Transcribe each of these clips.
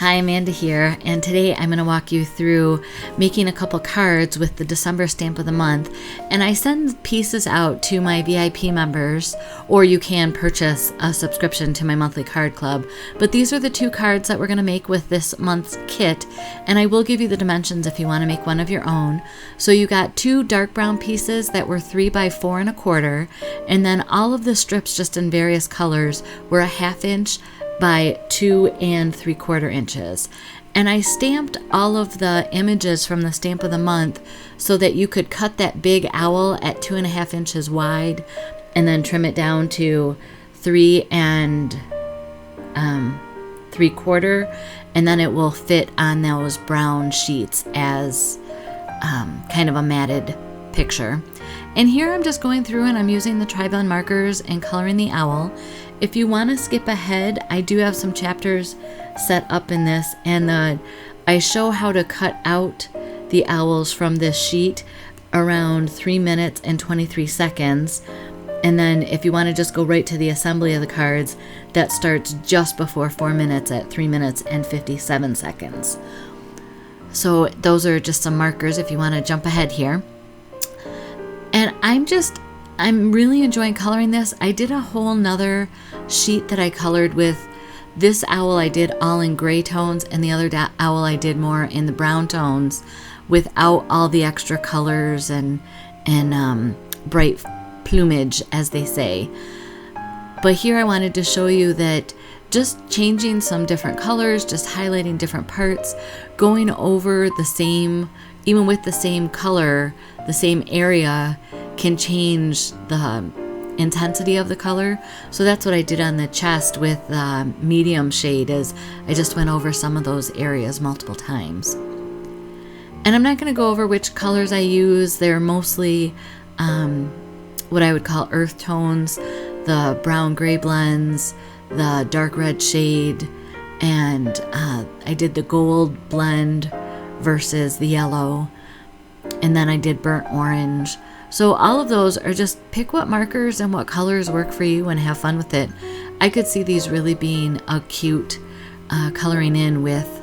Hi, Amanda here, and today I'm going to walk you through making a couple cards with the December stamp of the month. And I send pieces out to my VIP members, or you can purchase a subscription to my monthly card club. But these are the two cards that we're going to make with this month's kit, and I will give you the dimensions if you want to make one of your own. So you got two dark brown pieces that were 3 by 4 1/4, and then all of the strips just in various colors were 1/2 inch by 2 3/4 inches. And I stamped all of the images from the stamp of the month so that you could cut that big owl at 2.5 inches wide and then trim it down to 3 3/4, and then it will fit on those brown sheets as kind of a matted picture. And here I'm just going through and I'm using the tri-blend markers and coloring the owl. If you want to skip ahead, I do have some chapters set up in this, and I show how to cut out the owls from this sheet around 3 minutes and 23 seconds. And then if you want to just go right to the assembly of the cards, that starts just before 4 minutes at 3 minutes and 57 seconds. So those are just some markers if you want to jump ahead here. And I'm really enjoying coloring this. I did a whole nother sheet that I colored with this owl. I did all in gray tones, and the other owl I did more in the brown tones without all the extra colors and bright plumage, as they say. But here I wanted to show you that just changing some different colors, just highlighting different parts, going over the same, even with the same color, the same area, can change the intensity of the color. So that's what I did on the chest with medium shade, is I just went over some of those areas multiple times. And I'm not going to go over which colors I use. They're mostly what I would call earth tones, the brown gray blends, the dark red shade, and I did the gold blend versus the yellow, and then I did burnt orange. So all of those are just pick what markers and what colors work for you and have fun with it. I could see these really being a cute coloring in with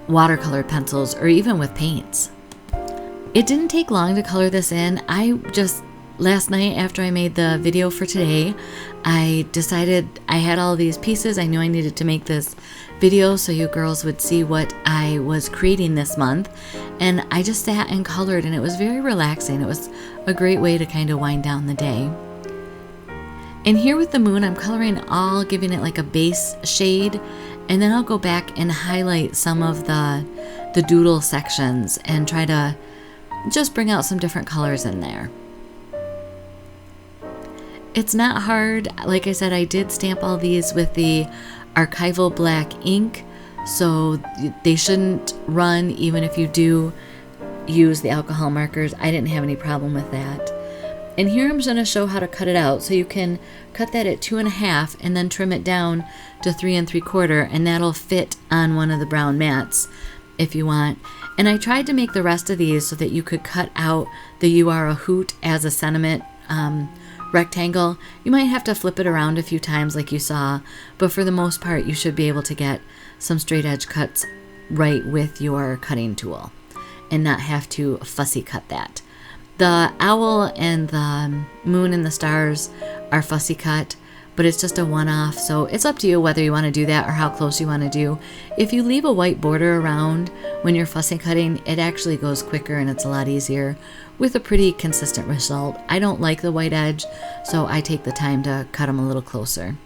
watercolor pencils or even with paints. It didn't take long to color this in. Last night after I made the video for today, I decided I had all these pieces. I knew I needed to make this video so you girls would see what I was creating this month. And I just sat and colored, and it was very relaxing. It was a great way to kind of wind down the day. And here with the moon, I'm coloring all, giving it like a base shade. And then I'll go back and highlight some of the doodle sections and try to just bring out some different colors in there. It's not hard. Like I said, I did stamp all these with the archival black ink, so they shouldn't run even if you do use the alcohol markers. I didn't have any problem with that. And here I'm just going to show how to cut it out. So you can cut that at 2.5 and then trim it down to 3 3/4, and that'll fit on one of the brown mats if you want. And I tried to make the rest of these so that you could cut out the "You Are a Hoot" as a sentiment rectangle. You might have to flip it around a few times like you saw, but for the most part you should be able to get some straight edge cuts right with your cutting tool and not have to fussy cut that. The owl and the moon and the stars are fussy cut, but it's just a one-off, so it's up to you whether you want to do that or how close you want to do. If you leave a white border around when you're fussy cutting, it actually goes quicker and it's a lot easier with a pretty consistent result. I don't like the white edge, so I take the time to cut them a little closer.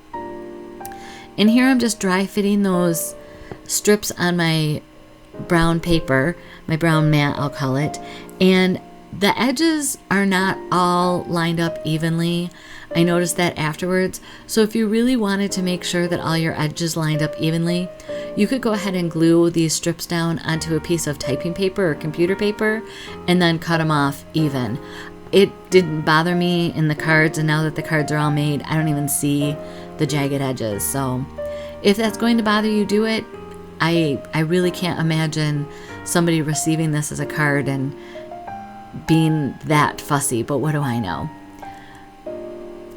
And here I'm just dry fitting those strips on my brown paper, my brown mat I'll call it, and the edges are not all lined up evenly. I noticed that afterwards. So if you really wanted to make sure that all your edges lined up evenly, you could go ahead and glue these strips down onto a piece of typing paper or computer paper and then cut them off even. It didn't bother me in the cards, and now that the cards are all made, I don't even see the jagged edges. So if that's going to bother you, do it. I really can't imagine somebody receiving this as a card and being that fussy, but what do I know?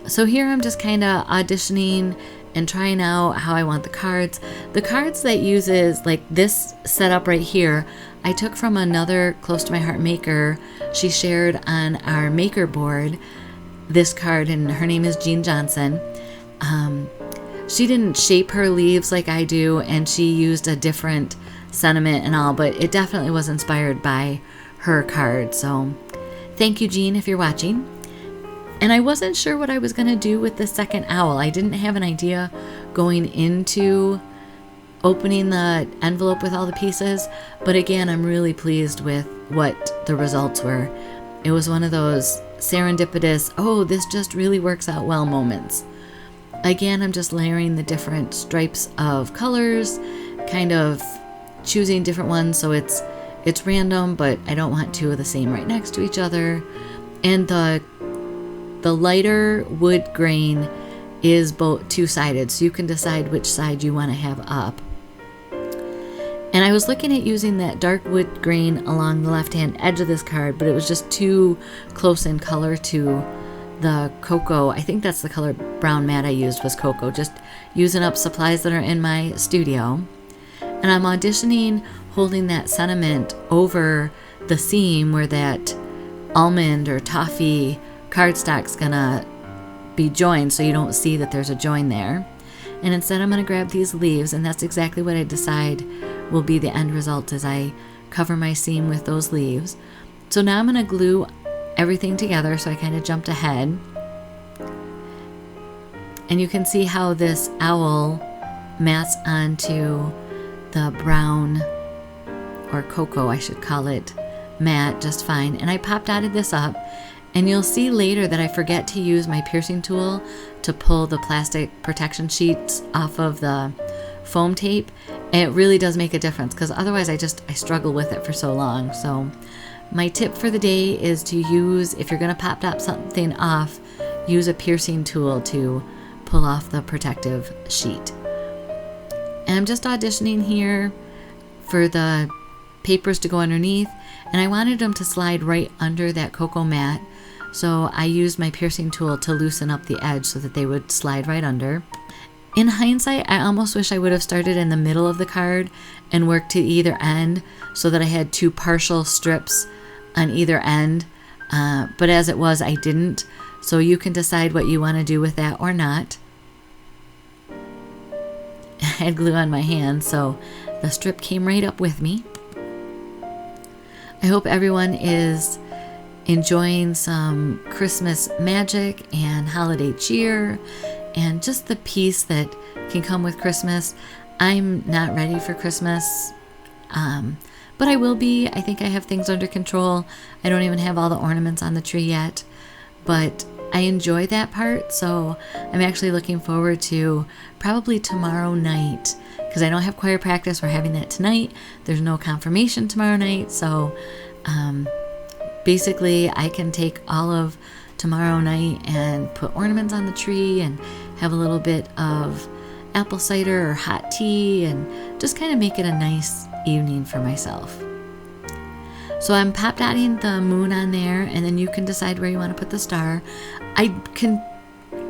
So here I'm just kind of auditioning and trying out how I want the cards. The cards that uses like this setup right here, I took from another close to my heart maker. She shared on our maker board this card, and her name is Jean Johnson. She didn't shape her leaves like I do, and she used a different sentiment and all, but it definitely was inspired by her card. So thank you, Jean, if you're watching. And I wasn't sure what I was going to do with the second owl. I didn't have an idea going into opening the envelope with all the pieces, but again, I'm really pleased with what the results were. It was one of those serendipitous, oh, this just really works out well moments. Again, I'm just layering the different stripes of colors, kind of choosing different ones, so it's random, but I don't want two of the same right next to each other. And the lighter wood grain is both two-sided, so you can decide which side you want to have up. And I was looking at using that dark wood grain along the left-hand edge of this card, but it was just too close in color to the cocoa. I think that's the color brown mat I used was cocoa, just using up supplies that are in my studio. And I'm auditioning holding that sentiment over the seam where that almond or toffee cardstock's gonna be joined, so you don't see that there's a join there. And instead I'm gonna grab these leaves, and that's exactly what I decide will be the end result as I cover my seam with those leaves. So now I'm gonna glue everything together, so I kind of jumped ahead. And you can see how this owl mats onto the brown, or cocoa I should call it, mat just fine. And I pop dotted this up, and you'll see later that I forget to use my piercing tool to pull the plastic protection sheets off of the foam tape. And it really does make a difference, because otherwise I struggle with it for so long. So my tip for the day is to use, if you're going to pop dot something off, use a piercing tool to pull off the protective sheet. And I'm just auditioning here for the papers to go underneath, and I wanted them to slide right under that cocoa mat, so I used my piercing tool to loosen up the edge so that they would slide right under. In hindsight, I almost wish I would have started in the middle of the card and worked to either end so that I had two partial strips on either end, but as it was, I didn't, so you can decide what you want to do with that or not. I had glue on my hand, so the strip came right up with me. I hope everyone is enjoying some Christmas magic and holiday cheer and just the peace that can come with Christmas. I'm not ready for Christmas, but I will be. I think I have things under control. I don't even have all the ornaments on the tree yet, but I enjoy that part, so I'm actually looking forward to probably tomorrow night, because I don't have choir practice. We're having that tonight. There's no confirmation tomorrow night, so basically I can take all of tomorrow night and put ornaments on the tree and have a little bit of apple cider or hot tea and just kind of make it a nice evening for myself. So I'm pop dotting the moon on there, and then you can decide where you want to put the star. I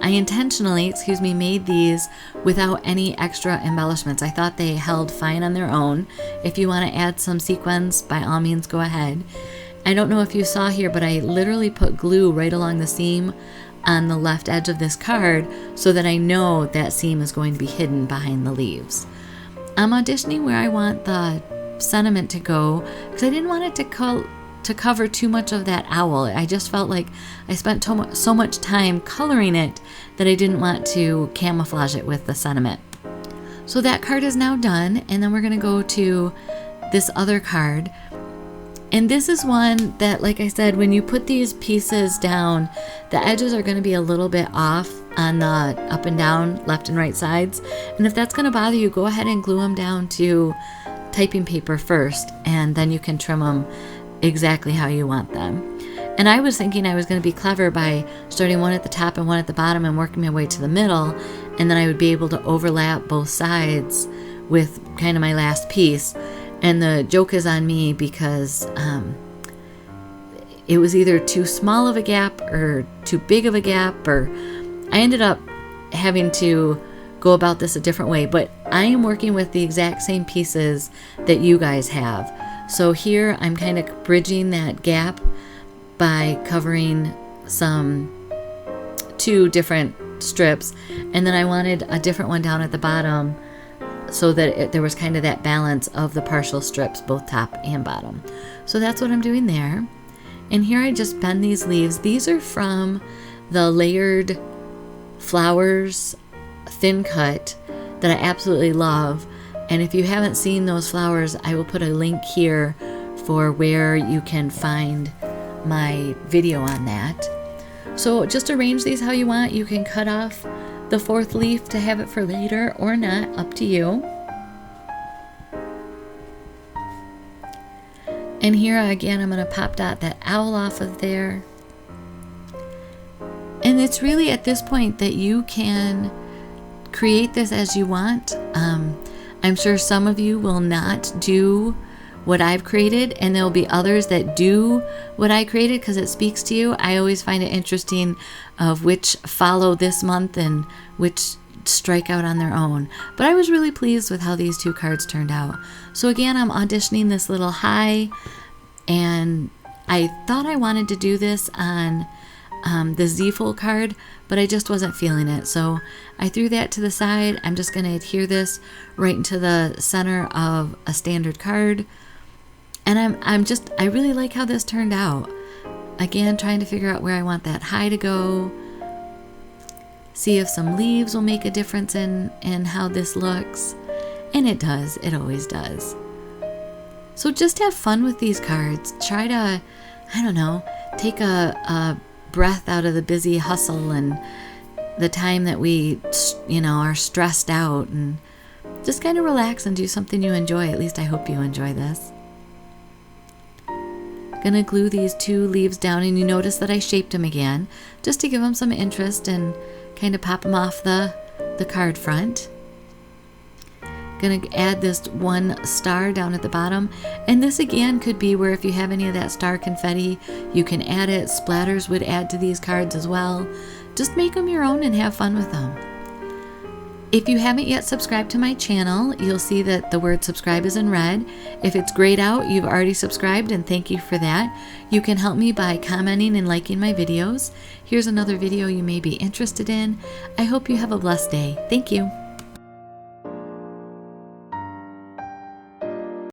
intentionally, made these without any extra embellishments. I thought they held fine on their own. If you want to add some sequins, by all means go ahead. I don't know if you saw here, but I literally put glue right along the seam on the left edge of this card so that I know that seam is going to be hidden behind the leaves. I'm auditioning where I want the sentiment to go, because I didn't want it to cover too much of that owl. I just felt like I spent so much time coloring it that I didn't want to camouflage it with the sentiment. So that card is now done, and then we're going to go to this other card. And this is one that, like I said, when you put these pieces down, the edges are going to be a little bit off on the up and down, left and right sides. And if that's going to bother you, go ahead and glue them down to typing paper first, and then you can trim them exactly how you want them. And I was thinking I was going to be clever by starting one at the top and one at the bottom and working my way to the middle, and then I would be able to overlap both sides with kind of my last piece. And the joke is on me, because it was either too small of a gap or too big of a gap, or I ended up having to go about this a different way, but I am working with the exact same pieces that you guys have. So here I'm kind of bridging that gap by covering two different strips, and then I wanted a different one down at the bottom so that there was kind of that balance of the partial strips, both top and bottom. So that's what I'm doing there. And here I just bend these leaves. These are from the layered flowers thin cut that I absolutely love. And if you haven't seen those flowers, I will put a link here for where you can find my video on that. So just arrange these how you want. You can cut off the fourth leaf to have it for later or not, up to you. And here again, I'm going to pop dot that owl off of there. And it's really at this point that you can create this as you want. I'm sure some of you will not do what I've created, and there'll be others that do what I created because it speaks to you. I always find it interesting of which follow this month and which strike out on their own. But I was really pleased with how these two cards turned out. So again, I'm auditioning this little high, and I thought I wanted to do this on the Z-fold card, but I just wasn't feeling it. So I threw that to the side. I'm just going to adhere this right into the center of a standard card. And I really like how this turned out. Again, trying to figure out where I want that high to go. See if some leaves will make a difference in how this looks. And it does. It always does. So just have fun with these cards. Try to, I don't know, take a breath out of the busy hustle and the time that we, are stressed out, and just kind of relax and do something you enjoy. At least I hope you enjoy this. Gonna glue these two leaves down, and you notice that I shaped them again just to give them some interest and kind of pop them off the card front. Gonna add this one star down at the bottom, and this again could be where if you have any of that star confetti, you can add it. Splatters would add to these cards as well. Just make them your own and have fun with them. If you haven't yet subscribed to my channel, you'll see that the word subscribe is in red. If it's grayed out, you've already subscribed, and thank you for that. You can help me by commenting and liking my videos. Here's another video you may be interested in. I hope you have a blessed day. Thank you.